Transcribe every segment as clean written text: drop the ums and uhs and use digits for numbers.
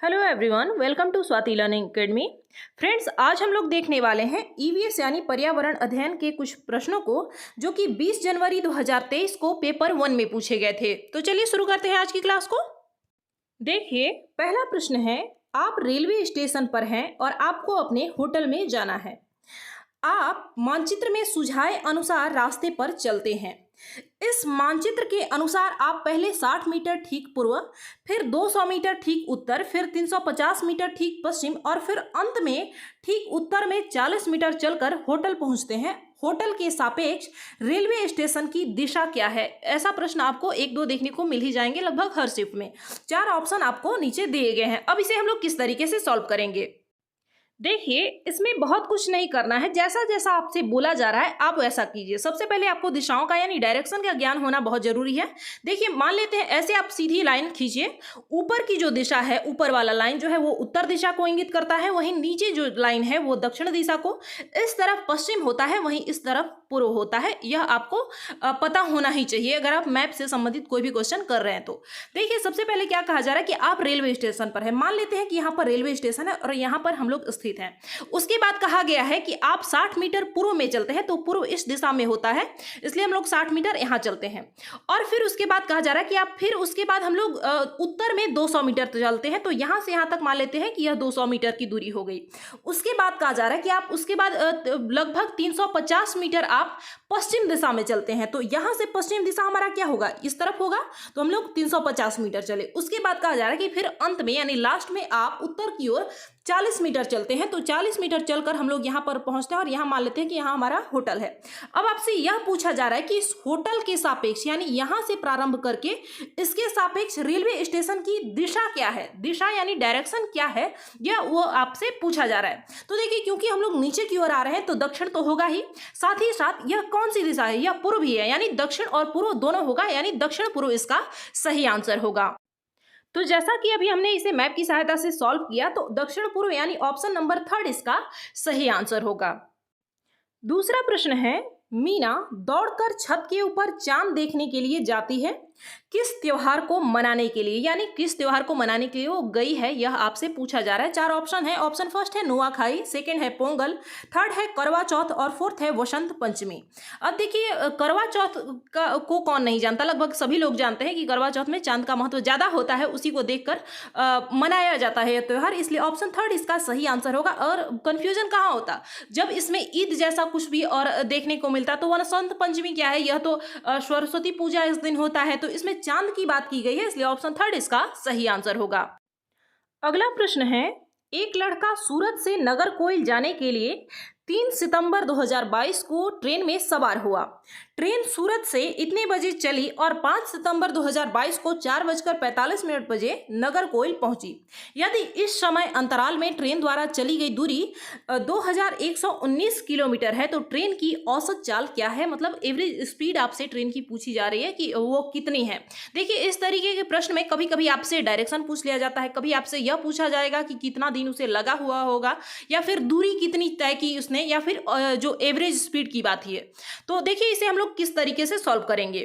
Hello everyone, welcome to Swati learning academy. Friends, आज हम लोग देखने वाले हैं ईवीएस यानी पर्यावरण अध्ययन के कुछ प्रश्नों को जो कि 20 जनवरी 2023 को पेपर 1 में पूछे गए थे। तो चलिए शुरू करते हैं आज की क्लास को। देखिए, पहला प्रश्न है, आप रेलवे स्टेशन पर हैं और आपको अपने होटल में जाना है। आप मानचित्र में सुझाए अनुसार रास्ते पर चलते हैं। इस मानचित्र के अनुसार आप पहले 60 मीटर ठीक पूर्व, फिर 200 मीटर ठीक उत्तर, फिर 350 मीटर ठीक पश्चिम और फिर अंत में ठीक उत्तर में 40 मीटर चलकर होटल पहुंचते हैं। होटल के सापेक्ष रेलवे स्टेशन की दिशा क्या है? ऐसा प्रश्न आपको 1-2 देखने को मिल ही जाएंगे लगभग हर शिफ्ट में। 4 ऑप्शन आपको नीचे दिए गए हैं। अब इसे हम लोग किस तरीके से सॉल्व करेंगे? देखिए, इसमें बहुत कुछ नहीं करना है। जैसा जैसा आपसे बोला जा रहा है आप वैसा कीजिए। सबसे पहले आपको दिशाओं का यानी डायरेक्शन का ज्ञान होना बहुत जरूरी है। देखिए, मान लेते हैं ऐसे आप सीधी लाइन खींचिए। ऊपर की जो दिशा है, ऊपर वाला लाइन जो है वो उत्तर दिशा को इंगित करता है, वहीं नीचे जो लाइन है वो दक्षिण दिशा को। इस तरफ पश्चिम होता है, वहीं इस तरफ पूर्व होता है। यह आपको पता होना ही चाहिए अगर आप मैप से संबंधित कोई भी क्वेश्चन कर रहे हैं तो। देखिए, सबसे पहले क्या कहा जा रहा है कि आप रेलवे स्टेशन पर है। मान लेते हैं कि यहाँ पर रेलवे स्टेशन है और यहाँ पर हम लोग स्थित हैं। उसके बाद कहा गया है कि आप 60 मीटर पूर्व में चलते हैं, तो पूर्व इस दिशा में होता है, इसलिए हम लोग 60 मीटर यहाँ चलते हैं। और फिर उसके बाद कहा जा रहा है कि आप फिर उसके बाद हम लोग उत्तर में 200 मीटर चलते हैं, तो यहाँ से यहाँ तक मान लेते हैं कि यह 200 मीटर की दूरी हो गई। उसके बाद कहा जा रहा है कि आप उसके बाद लगभग 350 मीटर आप पश्चिम दिशा में चलते हैं, तो यहाँ से पश्चिम दिशा हमारा क्या होगा? इस तरफ होगा, तो हम लोग 350 मीटर चले। उसके बाद कहा जा रहा है कि फिर अंत में यानी लास्ट में आप उत्तर की ओर 40 मीटर चलते हैं, तो 40 मीटर चलकर हम लोग यहाँ पर पहुंचते हैं और यहाँ मान लेते हैं कि यहाँ हमारा होटल है। अब आपसे यह पूछा जा रहा है कि इस होटल के सापेक्ष यानी यहाँ से प्रारंभ करके इसके सापेक्ष रेलवे स्टेशन की दिशा क्या है? दिशा यानी डायरेक्शन क्या है, यह वो आपसे पूछा जा रहा है। तो देखिए, क्योंकि हम लोग नीचे की ओर आ रहे हैं तो दक्षिण तो होगा ही, साथ ही साथ यह कौन सी दिशा है? यह पूर्व ही है, यानी दक्षिण और पूर्व दोनों होगा, यानी दक्षिण पूर्व इसका सही आंसर होगा। तो जैसा कि अभी हमने इसे मैप की सहायता से सॉल्व किया, तो दक्षिण पूर्व यानी ऑप्शन नंबर 3 इसका सही आंसर होगा। दूसरा प्रश्न है, मीना दौड़कर छत के ऊपर चांद देखने के लिए जाती है। किस त्योहार को मनाने के लिए, यानी किस त्योहार को मनाने के लिए वो गई है, यह आपसे पूछा जा रहा है। 4 ऑप्शन है। ऑप्शन फर्स्ट है नुआखाई, सेकंड है पोंगल, थर्ड है करवा चौथ और फोर्थ है वसंत पंचमी। अब देखिए, करवा चौथ को कौन नहीं जानता? लगभग सभी लोग जानते हैं कि करवा चौथ में चांद का महत्व ज्यादा होता है, उसी को देखकर मनाया जाता है यह त्योहार, इसलिए ऑप्शन 3 इसका सही आंसर होगा। और कंफ्यूजन कहाँ होता? जब इसमें ईद जैसा कुछ भी और देखने को मिलता, तो वसंत पंचमी क्या है? यह तो सरस्वती पूजा इस दिन होता है, तो इसमें चांद की बात की गई है, इसलिए ऑप्शन 3 इसका सही आंसर होगा। अगला प्रश्न है, एक लड़का सूरत से नागरकोइल जाने के लिए 3 सितंबर 2022 को ट्रेन में सवार हुआ। ट्रेन सूरत से इतने बजे चली और 5 सितंबर 2022 को 4:45 बजे नागरकोइल पहुंची। यदि इस समय अंतराल में ट्रेन द्वारा चली गई दूरी 2119 किलोमीटर है, तो ट्रेन की औसत चाल क्या है? मतलब एवरेज स्पीड आपसे ट्रेन की पूछी जा रही है कि वो कितनी है। देखिए, इस तरीके के प्रश्न में कभी कभी आपसे डायरेक्शन पूछ लिया जाता है, कभी आपसे यह पूछा जाएगा कि कितना दिन उसे लगा हुआ होगा, या फिर दूरी कितनी तय की उसने, या फिर जो एवरेज स्पीड की बात है। तो देखिए, इसे हम लोग किस तरीके से सॉल्व करेंगे।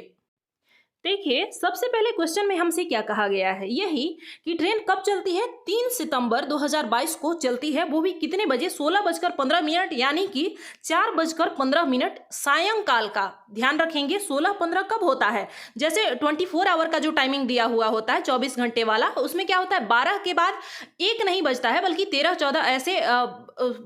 देखिए, सबसे पहले क्वेश्चन में हमसे क्या कहा गया है? यही कि ट्रेन कब चलती है? 3 सितंबर 2022 को चलती है, वो भी कितने बजे? 16:15, यानी कि 4:15 सायंकाल का। ध्यान रखेंगे, 16:15 कब होता है? जैसे 24 आवर का जो टाइमिंग दिया हुआ होता है, 24 घंटे वाला, उसमें क्या होता है? 12 के बाद 1 नहीं बजता है, बल्कि 13-14 ऐसे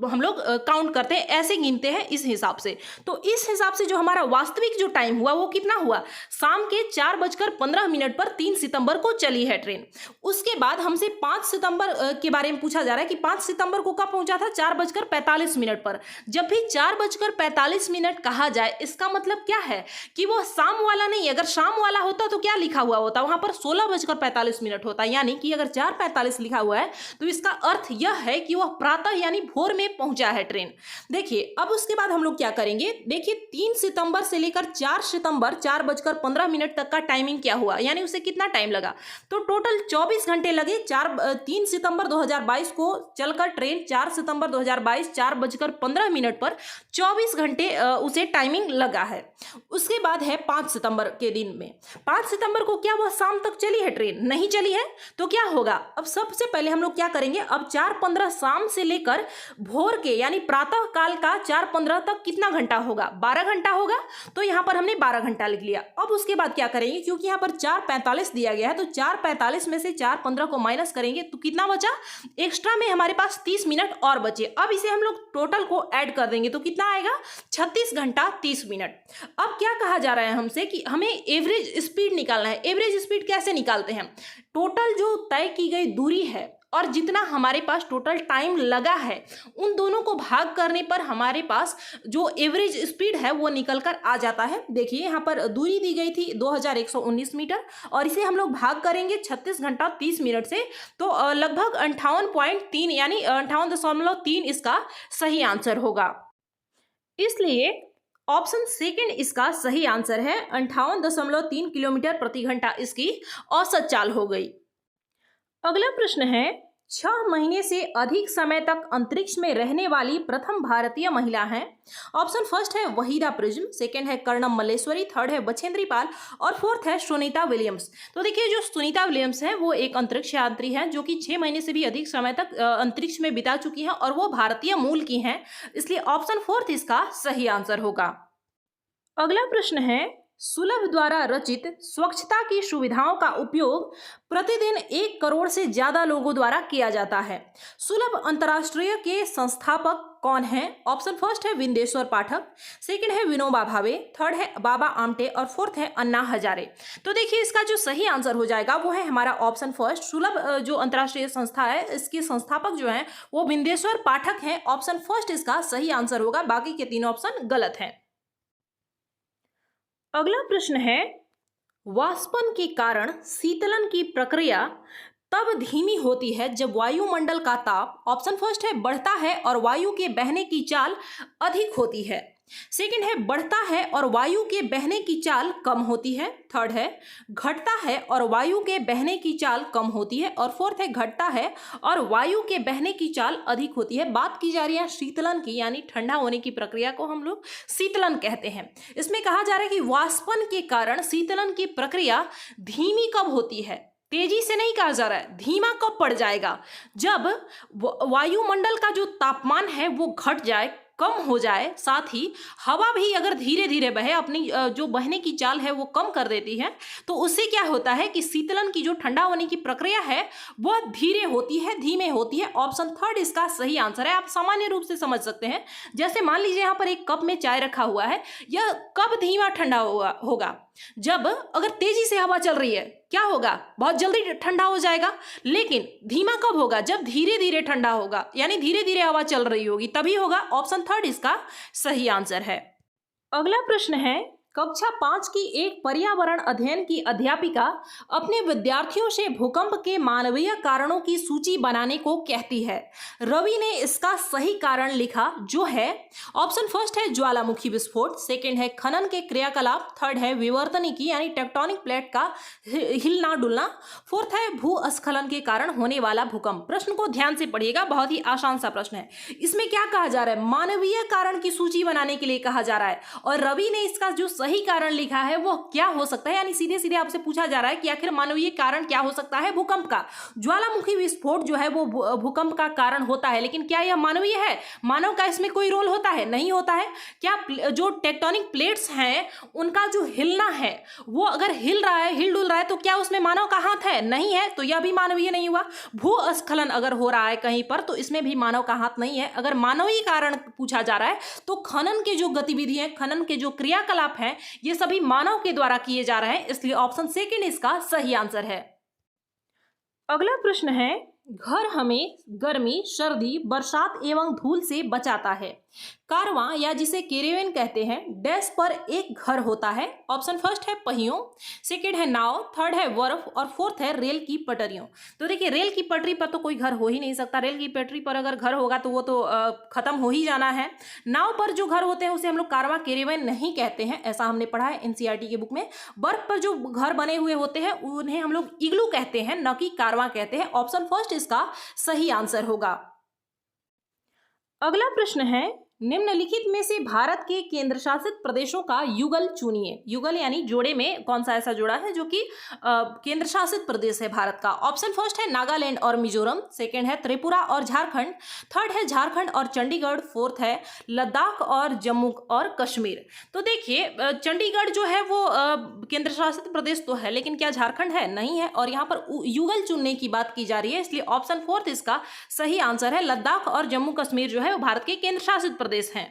हम लोग काउंट करते हैं, ऐसे गिनते हैं इस हिसाब से। तो इस हिसाब से जो हमारा वास्तविक जो टाइम हुआ वो कितना हुआ? शाम के 4:15 पर 3 सितंबर को चली है ट्रेन। उसके बाद हमसे 5 सितंबर के बारे में पूछा जा रहा है कि 5 सितंबर को कब पहुंचा था? 4:45 पर। जब भी 4:45 कहा जाए, इसका मतलब क्या है कि वो शाम वाला नहीं। अगर शाम वाला होता तो क्या लिखा हुआ होता? वहां पर 16:45 होता, यानी कि अगर 4:45 लिखा हुआ है तो इसका अर्थ यह है कि वह प्रातः यानी भोर में पहुंचा है ट्रेन। देखिए, अब उसके बाद हम लोग क्या करेंगे? देखिए, 3 सितंबर से लेकर 4 सितंबर 4:15 तक का उसका टाइमिंग क्या हुआ, यानी उसे कितना टाइम लगा। तो टोटल 24 घंटे लगे। 3 सितंबर 2022 को चलकर ट्रेन 4 सितंबर 2022 4:15 पर 24 घंटे उसे टाइमिंग लगा है। उसके बाद है 5 सितंबर के दिन में। 5 सितंबर को क्या वह शाम तक चली है ट्रेन? नहीं चली है। तो क्या होगा, अब सबसे पहले हम लोग क्या करेंगे, अब 4:15 शाम से लेकर भोर के यानी प्रातः काल का 4:15 तक कितना घंटा होगा? 12 घंटा होगा। तो यहाँ पर हमने 12 घंटा लिख लिया। अब उसके बाद क्या करेंगे, क्योंकि यहाँ पर 4:45 दिया गया है, तो 4:45 में से 4:15 को माइनस करेंगे तो कितना बचा? एक्स्ट्रा में हमारे पास 30 मिनट और बचे। अब इसे हम लोग टोटल को ऐड कर देंगे तो कितना आएगा? 36 घंटा 30 मिनट। अब क्या कहा जा रहा है हमसे कि हमें एवरेज स्पीड निकालना है। एवरेज स्पीड कैसे निकालते हैं? टोटल जो तय की गई दूरी है और जितना हमारे पास टोटल टाइम लगा है, उन दोनों को भाग करने पर हमारे पास जो एवरेज स्पीड है वो निकल कर आ जाता है। देखिए यहाँ पर दूरी दी गई थी 2119 मीटर और इसे हम लोग भाग करेंगे 36 घंटा 30 मिनट से, तो लगभग 58.3 यानी 58.3 इसका सही आंसर होगा। इसलिए ऑप्शन सेकंड इसका सही आंसर है। 58.3 किलोमीटर प्रति घंटा इसकी औसत चाल हो गई। अगला प्रश्न है, 6 महीने से अधिक समय तक अंतरिक्ष में रहने वाली प्रथम भारतीय महिला हैं। ऑप्शन फर्स्ट है वहीदा प्रिज्म, सेकंड है कर्णम मल्लेश्वरी, थर्ड है बछेंद्री पाल और फोर्थ है सुनीता विलियम्स। तो देखिए जो सुनीता विलियम्स है वो एक अंतरिक्ष यात्री है जो कि 6 महीने से भी अधिक समय तक अंतरिक्ष में बिता चुकी हैं और वो भारतीय मूल की हैं, इसलिए ऑप्शन फोर्थ इसका सही आंसर होगा। अगला प्रश्न है, सुलभ द्वारा रचित स्वच्छता की सुविधाओं का उपयोग प्रतिदिन 1 करोड़ से ज्यादा लोगों द्वारा किया जाता है। सुलभ अंतर्राष्ट्रीय के संस्थापक कौन हैं? ऑप्शन फर्स्ट है विंदेश्वर पाठक, सेकंड है विनोबा भावे, थर्ड है बाबा आमटे और फोर्थ है अन्ना हजारे। तो देखिए इसका जो सही आंसर हो जाएगा वो है हमारा ऑप्शन फर्स्ट। सुलभ जो अंतर्राष्ट्रीय संस्था है इसके संस्थापक जो हैं वो विंदेश्वर पाठक हैं। ऑप्शन फर्स्ट इसका सही आंसर होगा, बाकी के 3 ऑप्शन गलत हैं। अगला प्रश्न है, वाष्पन के कारण शीतलन की प्रक्रिया तब धीमी होती है जब वायुमंडल का ताप, ऑप्शन फर्स्ट है बढ़ता है और वायु के बहने की चाल अधिक होती है, सेकंड है बढ़ता है और वायु के बहने की चाल कम होती है, थर्ड है घटता है और वायु के बहने की चाल कम होती है और फोर्थ है घटता है और वायु के बहने की चाल अधिक होती है। बात की जा रही है शीतलन की, यानी ठंडा होने की प्रक्रिया को हम लोग शीतलन कहते हैं। इसमें कहा जा रहा है कि वाष्पन के कारण शीतलन की प्रक्रिया धीमी कब होती है? तेजी से नहीं कहा जा रहा है, धीमा कब पड़ जाएगा? जब वायुमंडल का जो तापमान है वो घट जाए, कम हो जाए, साथ ही हवा भी अगर धीरे धीरे बहे, अपनी जो बहने की चाल है वो कम कर देती है, तो उससे क्या होता है कि शीतलन की जो ठंडा होने की प्रक्रिया है वह धीरे होती है, धीमे होती है। ऑप्शन थर्ड इसका सही आंसर है। आप सामान्य रूप से समझ सकते हैं, जैसे मान लीजिए यहाँ पर एक कप में चाय रखा हुआ है, यह कब धीमा ठंडा होगा? जब अगर तेजी से हवा चल रही है क्या होगा? बहुत जल्दी ठंडा हो जाएगा। लेकिन धीमा कब होगा? जब धीरे धीरे ठंडा होगा, यानी धीरे धीरे हवा चल रही होगी तभी होगा। ऑप्शन थर्ड इसका सही आंसर है। अगला प्रश्न है, कक्षा 5 की एक पर्यावरण अध्ययन की अध्यापिका अपने विद्यार्थियों से भूकंप के मानवीय कारणों की सूची बनाने को कहती है। रवि ने इसका सही कारण लिखा जो है, ऑप्शन फर्स्ट है ज्वालामुखी विस्फोट, सेकंड है खनन के क्रियाकलाप, थर्ड है विवर्तनिकी यानी टेक्टोनिक प्लेट का हिलना डुलना, फोर्थ है भूस्खलन के कारण होने वाला भूकंप। प्रश्न को ध्यान से पढ़िएगा, बहुत ही आसान सा प्रश्न है। इसमें क्या कहा जा रहा है? मानवीय कारण की सूची बनाने के लिए कहा जा रहा है और रवि ने इसका जो सही कारण लिखा है वो क्या हो सकता है, यानी सीधे सीधे आपसे पूछा जा रहा है कि आखिर मानवीय कारण क्या हो सकता है भूकंप का। ज्वालामुखी विस्फोट जो है वो भूकंप का कारण होता है, लेकिन क्या यह मानवीय है? मानव का इसमें कोई रोल होता है? नहीं होता है। क्या जो टेक्टोनिक प्लेट्स हैं उनका जो हिलना है वो अगर हिल रहा है, हिल डुल रहा है, तो क्या उसमें मानव का हाथ है? नहीं है, तो यह भी मानवीय नहीं हुआ। भूस्खलन अगर हो रहा है कहीं पर तो इसमें भी मानव का हाथ नहीं है। अगर मानवीय कारण पूछा जा रहा है तो खनन के जो गतिविधि है, खनन के जो क्रियाकलाप हैं, ये सभी मानव के द्वारा किए जा रहे हैं, इसलिए ऑप्शन सेकंड इसका सही आंसर है। अगला प्रश्न है, घर हमें गर्मी, सर्दी, बरसात एवं धूल से बचाता है। कारवां या जिसे कैरेवन कहते हैं डैश पर एक घर होता है। ऑप्शन फर्स्ट है पहियों, सेकंड है नाव, थर्ड है बर्फ और फोर्थ है रेल की पटरियों। तो देखिए रेल की पटरी पर तो कोई घर हो ही नहीं सकता। रेल की पटरी पर अगर घर होगा तो वो तो खत्म हो ही जाना है। नाव पर जो घर होते हैं उसे हम लोग कारवां कैरेवन नहीं कहते हैं, ऐसा हमने पढ़ा है एनसीईआरटी के बुक में। बर्फ पर जो घर बने हुए होते हैं उन्हें हम लोग इग्लू कहते हैं, न कि कारवां कहते हैं। ऑप्शन फर्स्ट इसका सही आंसर होगा। अगला प्रश्न है, निम्नलिखित में से भारत के केंद्र शासित प्रदेशों का युगल चुनिए। युगल यानी जोड़े में कौन सा ऐसा जोड़ा है जो कि केंद्र शासित प्रदेश है भारत का। ऑप्शन फर्स्ट है नागालैंड और मिजोरम, सेकंड है त्रिपुरा और झारखंड, थर्ड है झारखंड और चंडीगढ़, फोर्थ है लद्दाख और जम्मू और कश्मीर। तो देखिए चंडीगढ़ जो है वो केंद्र शासित प्रदेश तो है, लेकिन क्या झारखंड है? नहीं है। और यहाँ पर युगल चुनने की बात की जा रही है, इसलिए ऑप्शन फोर्थ इसका सही आंसर है। लद्दाख और जम्मू कश्मीर जो है वो भारत के केंद्र शासित प्रदेश हैं।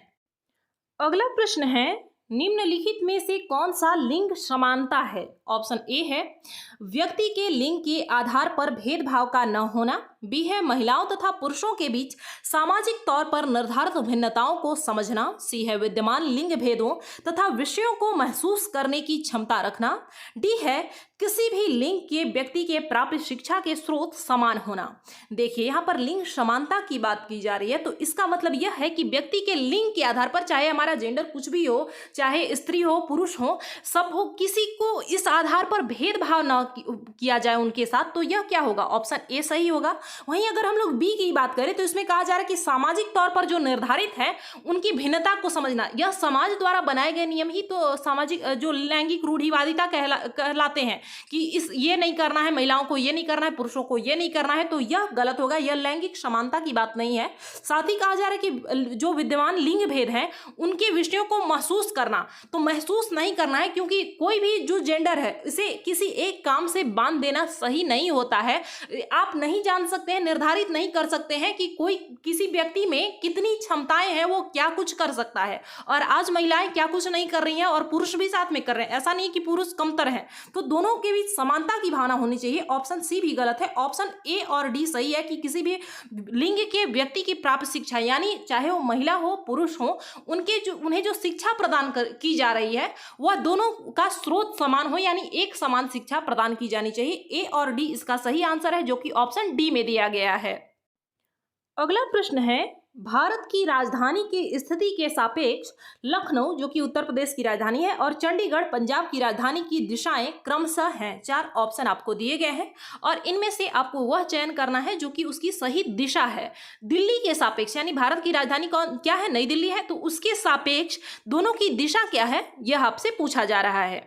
अगला प्रश्न है, निम्नलिखित में से कौन सा लिंग समानता है। ऑप्शन ए है व्यक्ति के लिंग के आधार पर भेदभाव का न होना, बी है महिलाओं तथा पुरुषों के बीच सामाजिक तौर पर निर्धारित भिन्नताओं को समझना, सी है विद्यमान लिंग भेदों तथा विषयों को महसूस करने की क्षमता रखना, डी है किसी भी लिंग के व्यक्ति के प्राप्त शिक्षा के स्रोत समान होना। देखिए यहाँ पर लिंग समानता की बात की जा रही है, तो इसका मतलब यह है कि व्यक्ति के लिंग के आधार पर, चाहे हमारा जेंडर कुछ भी हो, चाहे स्त्री हो पुरुष हो, सब हो, किसी को इस आधार पर भेदभाव न किया जाए उनके साथ, तो यह क्या होगा? ऑप्शन ए सही होगा। वहीं अगर हम लोग बी की बात करें तो इसमें कहा जा रहा है कि सामाजिक तौर पर जो निर्धारित है उनकी भिन्नता को समझना। यह समाज द्वारा बनाए गए नियम ही तो सामाजिक जो लैंगिक रूढ़िवादिता कहलाते हैं कि ये नहीं करना है, महिलाओं को ये नहीं करना है, पुरुषों को ये नहीं करना है, तो यह गलत होगा। यह लैंगिक समानता की बात नहीं है। साथ ही कहा जा रहा है कि जो विद्यमान लिंग भेद हैं उनके विषयों को महसूस करना, तो महसूस नहीं करना है, क्योंकि कोई भी जो जेंडर है इसे किसी एक काम से बांध देना सही नहीं होता है। आप नहीं जान सकते हैं, निर्धारित नहीं कर सकते हैं कि कोई किसी व्यक्ति में कितनी क्षमताएं हैं, वो क्या कुछ कर सकता है। और आज महिलाएं क्या कुछ नहीं कर रही हैं और पुरुष भी साथ में कर रहे हैं, ऐसा नहीं कि पुरुष कमतर हैं। तो दोनों के बीच समानता की भावना होनी चाहिए। ऑप्शन सी भी गलत है। ऑप्शन ए और डी सही है कि किसी भी लिंग के व्यक्ति की प्राप्त शिक्षा, यानी चाहे वो महिला हो पुरुष हो, उन्हें जो शिक्षा प्रदान की जा रही है वह दोनों का स्रोत समान हो, यानी एक समान शिक्षा प्रदान की जानी चाहिए। ए और डी इसका सही आंसर है, जो कि ऑप्शन डी में दिया गया है। अगला प्रश्न है, भारत की राजधानी की स्थिति के सापेक्ष लखनऊ जो कि उत्तर प्रदेश की राजधानी है और चंडीगढ़ पंजाब की राजधानी की दिशाएं क्रमशः हैं। 4 ऑप्शन आपको दिए गए हैं और इनमें से आपको वह चयन करना है जो कि उसकी सही दिशा है। दिल्ली के सापेक्ष, यानी भारत की राजधानी कौन क्या है? नई दिल्ली है, तो उसके सापेक्ष दोनों की दिशा क्या है, यह आपसे पूछा जा रहा है।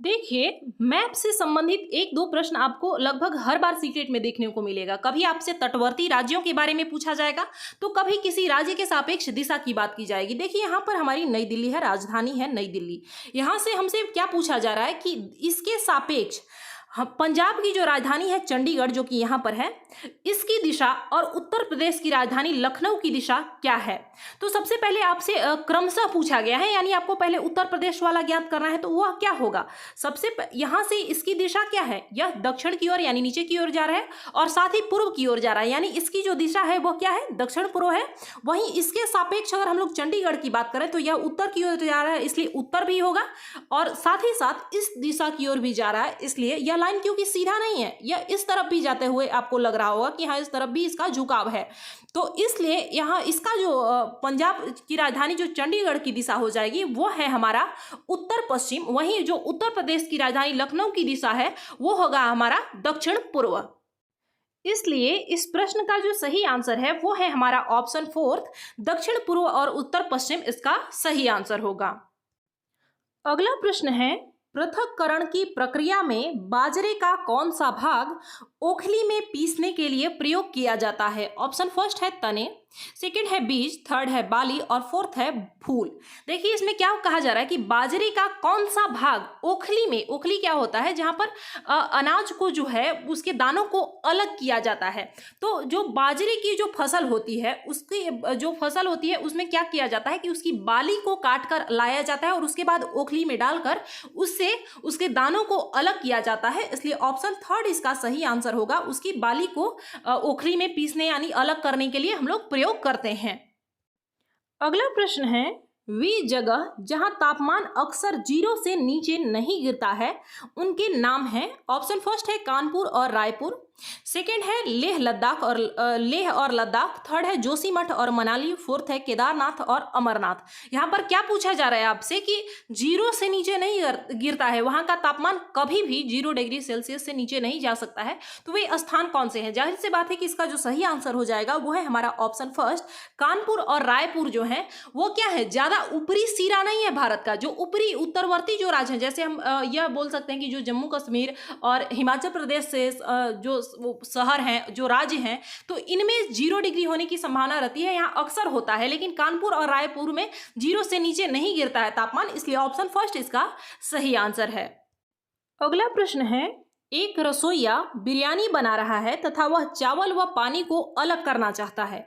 देखिए मैप से संबंधित 1-2 प्रश्न आपको लगभग हर बार सीक्रेट में देखने को मिलेगा। कभी आपसे तटवर्ती राज्यों के बारे में पूछा जाएगा, तो कभी किसी राज्य के सापेक्ष दिशा की बात की जाएगी। देखिए यहाँ पर हमारी नई दिल्ली है, राजधानी है नई दिल्ली। यहाँ से हमसे क्या पूछा जा रहा है कि इसके सापेक्ष पंजाब की जो राजधानी है चंडीगढ़ जो कि यहाँ पर है, इसकी दिशा और उत्तर प्रदेश की राजधानी लखनऊ की दिशा क्या है। तो सबसे पहले आपसे क्रमशः पूछा गया है, यानी आपको पहले उत्तर प्रदेश वाला ज्ञात करना है, तो वह क्या होगा? यहाँ से इसकी दिशा क्या है? यह दक्षिण की ओर यानी नीचे की ओर जा रहा है और साथ ही पूर्व की ओर जा रहा है, यानी इसकी जो दिशा है वह क्या है? दक्षिण पूर्व है। वहीं इसके सापेक्ष अगर हम लोग चंडीगढ़ की बात करें तो यह उत्तर की ओर जा रहा है, इसलिए उत्तर भी होगा और साथ ही साथ इस दिशा की ओर भी जा रहा है, इसलिए यह लाइन क्योंकि सीधा नहीं है, यह इस तरफ भी जाते हुए आपको लग रहा होगा कि हाँ इस तरफ भी इसका झुकाव है, तो इसलिए यहाँ इसका जो पंजाब की राजधानी जो चंडीगढ़ की दिशा हो जाएगी वो है हमारा उत्तर पश्चिम। वहीं जो उत्तर प्रदेश की राजधानी लखनऊ की दिशा है वो होगा हमारा दक्षिण पूर्व। इसलिए इस प्रश्न का जो सही आंसर है वो है हमारा ऑप्शन 4 दक्षिण पूर्व और उत्तर पश्चिम इसका सही आंसर होगा। अगला प्रश्न है, पृथक्करण की प्रक्रिया में बाजरे का कौन सा भाग ओखली में पीसने के लिए प्रयोग किया जाता है। ऑप्शन फर्स्ट है तने, सेकंड है बीज, थर्ड है बाली और फोर्थ है फूल। देखिए इसमें क्या कहा जा रहा है कि बाजरे का कौन सा भाग ओखली में, ओखली क्या होता है जहां पर अनाज को जो है उसके दानों को अलग किया जाता है। तो जो बाजरे की जो फसल होती है उसकी जो फसल होती है उसमें क्या किया जाता है कि उसकी बाली को काट कर लाया जाता है और उसके बाद ओखली में डालकर उससे उसके दानों को अलग किया जाता है, इसलिए ऑप्शन 3 इसका सही आंसर होगा। उसकी बाली को ओखली में पीसने यानी अलग करने के लिए हम लोग प्रयोग करते हैं। अगला प्रश्न है, वे जगह जहां तापमान अक्सर 0 से नीचे नहीं गिरता है उनके नाम हैं। ऑप्शन फर्स्ट है कानपुर और रायपुर, सेकंड है लेह और लद्दाख, थर्ड है जोशीमठ और मनाली, फोर्थ है केदारनाथ और अमरनाथ। यहाँ पर क्या पूछा जा रहा है आपसे कि 0 से नीचे नहीं गिरता है, वहां का तापमान कभी भी 0 डिग्री सेल्सियस से नीचे नहीं जा सकता है, तो वे स्थान कौन से हैं। जाहिर सी बात है कि इसका जो सही आंसर हो जाएगा वो है हमारा ऑप्शन फर्स्ट कानपुर और रायपुर जो है वो क्या है, ज्यादा ऊपरी सिरा नहीं है भारत का। जो ऊपरी उत्तरवर्ती जो राज्य हैं, जैसे हम यह बोल सकते हैं कि जो जम्मू कश्मीर और हिमाचल प्रदेश से जो शहर हैं, जो राज्य हैं, तो इनमें 0 डिग्री होने की संभावना रहती है, यहाँ अक्सर होता है, लेकिन कानपुर और रायपुर में 0 से नीचे नहीं गिरता है तापमान, इसलिए ऑप्शन फर्स्ट इसका सही आंसर है। अगला प्रश्न है, एक रसोइया बिरयानी बना रहा है तथा वह चावल व पानी को अलग करना चाहता है,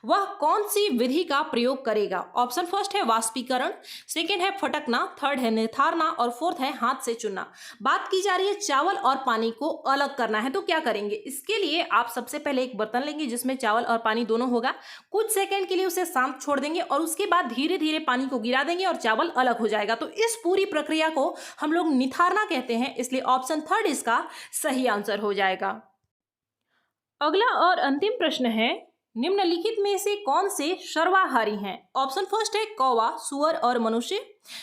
वह कौन सी विधि का प्रयोग करेगा। ऑप्शन फर्स्ट है वाष्पीकरण, सेकंड है फटकना, थर्ड है निथारना और फोर्थ है हाथ से चुनना। बात की जा रही है चावल और पानी को अलग करना है, तो क्या करेंगे। इसके लिए आप सबसे पहले एक बर्तन लेंगे जिसमें चावल और पानी दोनों होगा, कुछ सेकेंड के लिए उसे शांत छोड़ देंगे और उसके बाद धीरे धीरे पानी को गिरा देंगे और चावल अलग हो जाएगा। तो इस पूरी प्रक्रिया को हम लोग निथारना कहते हैं, इसलिए ऑप्शन थर्ड इसका सही आंसर हो जाएगा। अगला और अंतिम प्रश्न है, निम्नलिखित में से कौन से सर्वाहारी हैं। ऑप्शन फर्स्ट है कौवा, सुअर और मनुष्य,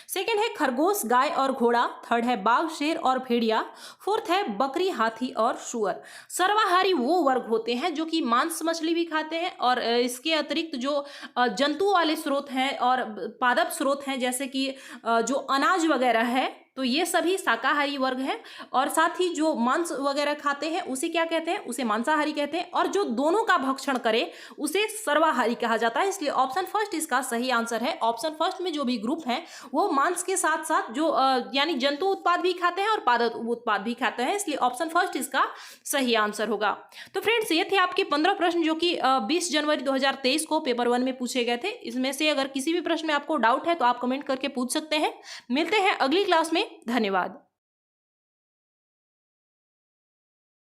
सेकंड है खरगोश, गाय और घोड़ा, थर्ड है बाघ, शेर और भेड़िया, फोर्थ है बकरी, हाथी और सुअर। सर्वाहारी वो वर्ग होते हैं जो कि मांस मछली भी खाते हैं और इसके अतिरिक्त जो जंतु वाले स्रोत हैं और पादप स्रोत हैं, जैसे कि जो अनाज वगैरह है, तो ये सभी शाकाहारी वर्ग हैं। और साथ ही जो मांस वगैरह खाते हैं उसे क्या कहते हैं, उसे मांसाहारी कहते हैं, और जो दोनों का भक्षण करे उसे सर्वाहारी कहा जाता है, इसलिए ऑप्शन फर्स्ट इसका सही आंसर है। ऑप्शन फर्स्ट में जो भी ग्रुप हैं वो मांस के साथ साथ जो यानी जंतु उत्पाद भी खाते हैं और पादप उत्पाद भी खाते हैं, इसलिए ऑप्शन फर्स्ट इसका सही आंसर होगा। तो फ्रेंड्स, ये थे आपके 15 प्रश्न जो कि 20 जनवरी 2023 को पेपर 1 में पूछे गए थे। इसमें से अगर किसी भी प्रश्न में आपको डाउट है तो आप कमेंट करके पूछ सकते हैं। मिलते हैं अगली क्लास में, धन्यवाद।